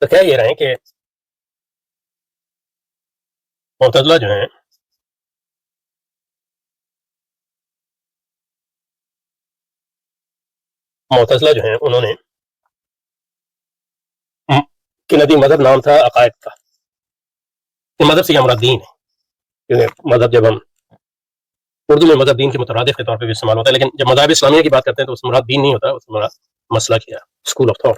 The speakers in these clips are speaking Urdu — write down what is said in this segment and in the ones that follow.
تو کہہ یہ رہے ہیں کہ معتزلہ جو ہیں انہوں نے کنادی مذہب نام تھا عقائد کا. مذہب سے یہ مراد دین ہے، کیونکہ مذہب جب ہم اردو میں مذہب دین کے مترادف کے طور پہ بھی استعمال ہوتا ہے، لیکن جب مذاہب اسلامیہ کی بات کرتے ہیں تو اس میں مراد دین نہیں ہوتا، اس میں مراد مسئلہ کیا اسکول آف تھاٹ.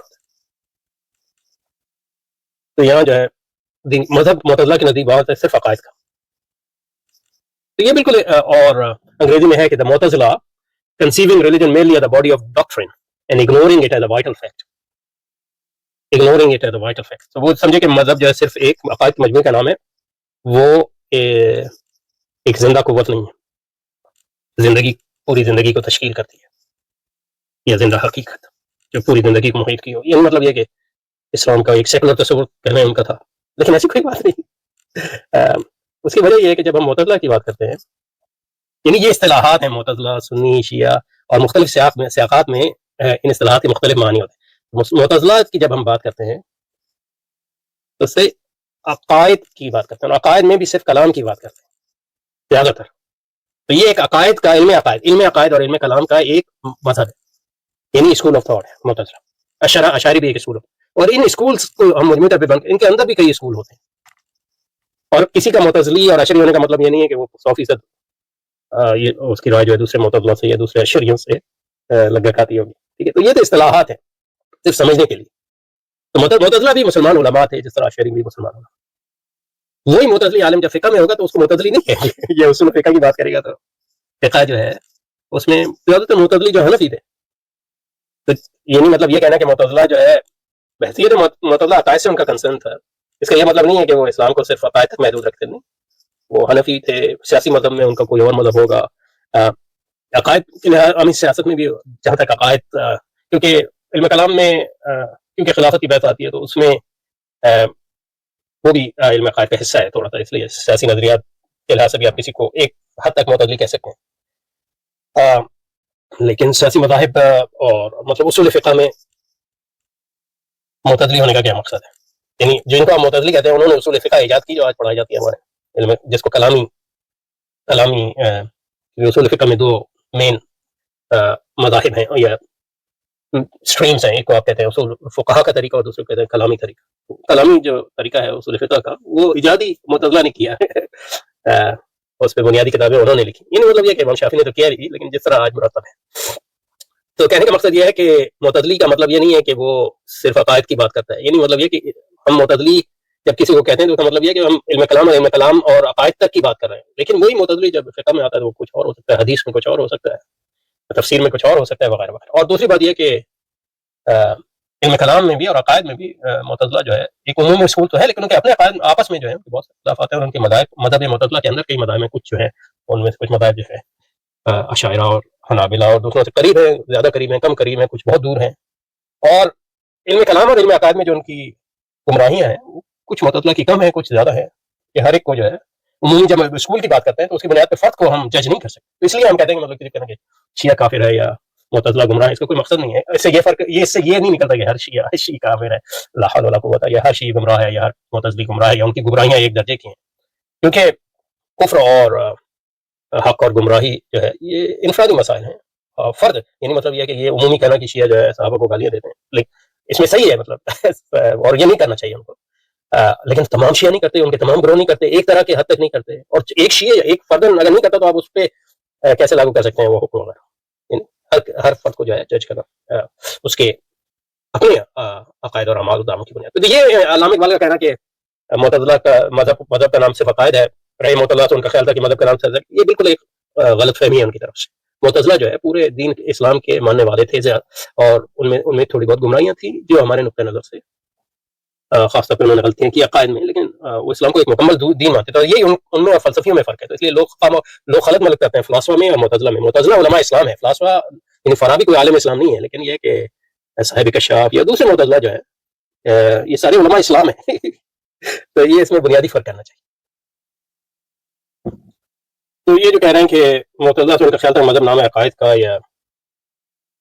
تو یہاں جو ہے مذہب معتزلہ کے نزدیک بات ہے صرف عقائد کا. تو یہ بالکل اور انگریزی میں ہے کہ the Mutazila conceiving religion merely as a body of doctrine and ignoring it as a vital fact. تو وہ سمجھے کہ مذہب جو ہے صرف ایک عقائد کے مجموعے کا نام ہے، وہ ایک زندہ قوت نہیں ہے، پوری زندگی کو تشکیل کرتی ہے، یا زندہ حقیقت جو پوری زندگی کو محیط کی ہو. یہ مطلب یہ کہ اسلام کا ایک سیکولر تصور کہنا ان کا تھا، لیکن ایسی کوئی بات نہیں. اس کی وجہ یہ ہے کہ جب ہم معتزلہ کی بات کرتے ہیں، یعنی یہ اصطلاحات ہیں معتزلہ، سنی، شیعہ، اور مختلف سیاقات میں ان اصطلاحات کے مختلف معنی ہوتے ہیں. معتزلہ کی جب ہم بات کرتے ہیں تو اس سے عقائد کی بات کرتے ہیں، اور عقائد میں بھی صرف کلام کی بات کرتے ہیں زیادہ تر. تو یہ ایک عقائد کا علم عقائد اور علم کلام کا ایک مذہب ہے، یعنی اسکول آف تھاٹ ہے معتزلہ. اشعری بھی ایک اسکول ہے، اور ان اسکولز کو ہم مجموعی طور پہ ان کے اندر بھی کئی اسکول ہوتے ہیں. اور کسی کا معتزلی اور اشعری ہونے کا مطلب یہ نہیں ہے کہ وہ 100% یہ اس کی رائے جو ہے دوسرے معتزلہ سے یا دوسرے اشعریوں سے لگ کھاتی ہوگی. ٹھیک ہے، تو یہ تو اصطلاحات ہیں صرف سمجھنے کے لیے. تو معتزلہ بھی مسلمان علماء تھے جس طرح اشعری بھی مسلمان علماء. وہی معتزلی عالم جب فقہ میں ہوگا تو اس کو معتزلی نہیں کہیں گے. یہ اصول فقہ کی بات کرے گا تو فقہ جو ہے اس میں زیادہ تر معتزلی جو حنفی تھے. تو یہ نہیں مطلب یہ کہنا کہ معتزلہ جو ہے بحثیت معتزلہ عقائد سے ان کا کنسرن تھا، اس کا یہ مطلب نہیں ہے کہ وہ اسلام کو صرف عقائد تک محدود رکھتے. نہیں، وہ حنفی تھے. سیاسی مذہب میں ان کا کوئی اور مذہب ہوگا. عقائد کے لحاظ سیاست میں بھی جہاں تک عقائد، کیونکہ علم کلام میں کیونکہ خلافت کی بحث آتی ہے تو اس میں وہ بھی علم عقائد کا حصہ ہے تھوڑا سا، اس لیے سیاسی نظریات کے لحاظ سے بھی آپ کسی کو ایک حد تک معتزلی کہہ سکتے ہیں. لیکن سیاسی مذاہب اور مطلب اصول فقہ میں معتزلی ہونے کا کیا مقصد ہے؟ یعنی جن کو آپ معتزلی کہتے ہیں انہوں نے اصول فقہ ایجاد کی جو آج پڑھائی جاتی ہے ہمارے علم، جس کو کلامی اصول فقہ میں دو مین مذاہب ہیں یا اسٹریمز ہیں. ایک کو آپ کہتے ہیں اصول فقہا کا طریقہ، اور دوسرے کو کہتے ہیں کلامی طریقہ. کلامی جو طریقہ ہے اصول فقہ کا وہ ایجادی معتزلہ نے کیا ہے، اس پہ بنیادی کتابیں انہوں نے لکھی. یعنی مطلب یہ کہ امام شافعی نے تو کیا بھی، لیکن جس طرح آج مرتب ہے. تو کہنے کا مقصد یہ ہے کہ معتزلی کا مطلب یہ نہیں ہے کہ وہ صرف عقائد کی بات کرتا ہے. یعنی مطلب یہ کہ ہم معتزلی جب کسی کو کہتے ہیں تو اس کا مطلب یہ کہ ہم علم کلام اور عقائد تک کی بات کر رہے ہیں. لیکن وہی معتزلی جب فقہ میں آتا ہے تو وہ کچھ اور ہو سکتا ہے، حدیث میں کچھ اور ہو سکتا ہے، تفسیر میں کچھ اور ہو سکتا ہے، وغیرہ وغیرہ. اور دوسری بات یہ کہ علم کلام میں بھی اور عقائد میں بھی معتزلہ جو ہے ایک عمومی اسکول تو ہے، لیکن ان کے اپنے عقائد آپس میں جو ہے بہت سے اختلافات ہیں. اور ان کے مذہب معتزلہ کے اندر کئی مذاہب میں کچھ جو ہے ان میں سے کچھ مذاہب جو ہے اشاعرہ اور حنابلہ اور دوسروں سے قریب ہیں، زیادہ قریب ہیں، کم قریب ہیں، کچھ بہت دور ہیں. اور علم کلام اور علم عقائد میں جو ان کی گمراہیاں ہیں کچھ معتزلہ کی کم ہیں، کچھ زیادہ ہیں. کہ ہر ایک کو جو ہے عمومی جب اسکول کی بات کرتے ہیں تو اس کی بنیاد پہ فرد کو ہم جج نہیں کر سکتے. تو اس لیے ہم کہتے ہیں کہ مطلب کہتے ہیں کہ شیعہ کافر ہے یا معتزلہ گمراہ ہے، اس کا کوئی مقصد نہیں ہے. اس سے یہ فرق اس سے یہ نہیں نکلتا کہ ہر شیعہ کافر ہے، لا حول ولا قوت، یا ہر شیعہ گمراہ ہے یا ہر معتزلی گمراہ ہے، یا ان کی گمراہیاں ایک درجے کی ہیں. کیونکہ کفر اور حق اور گمراہی جو ہے یہ انفرادی مسائل ہیں. فرد یعنی مطلب یہ کہ یہ عمومی کہنا کہ شیعہ جو ہے صحابہ کو گالیاں دیتے ہیں، لیکن اس میں صحیح ہے مطلب اور یہ نہیں کرنا چاہیے ان کو. لیکن تمام شیعہ نہیں کرتے، ان کے تمام گروہ نہیں کرتے، ایک طرح کے حد تک نہیں کرتے. اور ایک شیعہ ایک فرد اگر نہیں کرتا تو آپ اس پہ کیسے لاگو کر سکتے ہیں وہ حکم وغیرہ؟ ہر فرد کو جو ہے جج کرنا اس کے اپنے عقائد اور اعمال و داموں کی بنیاد. تو یہ علامہ اقبال کا کہنا کہ معتزلہ کا مذہب کا نام صرف عقائد ہے، رہے معتزلہ تو ان کا خیال تھا کہ مذہب کا نام صرف، یہ بالکل ایک غلط فہمی ہے ان کی طرف سے. معتزلہ جو ہے پورے دین اسلام کے ماننے والے تھے اور ان میں تھوڑی بہت گمراہیاں تھیں جو ہمارے نقطۂ نظر سے خاص طور پہ انہوں نے غلطیاں کی عقائد میں، لیکن وہ اسلام کو ایک مکمل دین مانتے تھے. یہ ان میں فلسفیوں میں فرق ہے. تو اس لیے لوگ غلط ملک کرتے ہیں فلاسفہ میں اور معتزلہ میں. معتزلہ علماء اسلام ہے، فلاسفہ یعنی فارابی کوئی عالم اسلام نہیں ہے، لیکن یہ کہ صاحب کشاف یا دوسرے معتزلہ جو ہے یہ سارے علماء اسلام ہیں. تو یہ اس میں بنیادی فرق کرنا چاہیے. تو یہ جو کہہ رہے ہیں کہ معتزلہ تو ان کا خیال تھا مذہب نام ہے عقائد کا، یا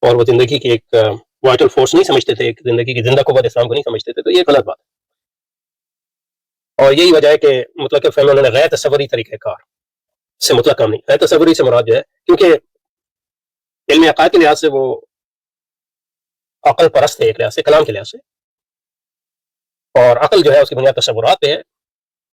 اور وہ زندگی کی ایک وائٹل فورس نہیں سمجھتے تھے، ایک زندگی کی زندہ قوت اسلام کو نہیں سمجھتے تھے، تو یہ غلط بات ہے. اور یہی وجہ ہے کہ مطلق فہم انہوں نے غیر تصوری طریقہ کار سے مطلق کام نہیں. غیر تصوری سے مراد جو ہے کیونکہ علم عقائد کے لحاظ سے وہ عقل پرست ہے ایک لحاظ سے، کلام کے لحاظ سے، اور عقل جو ہے اس کی بنیاد تصورات پہ ہے.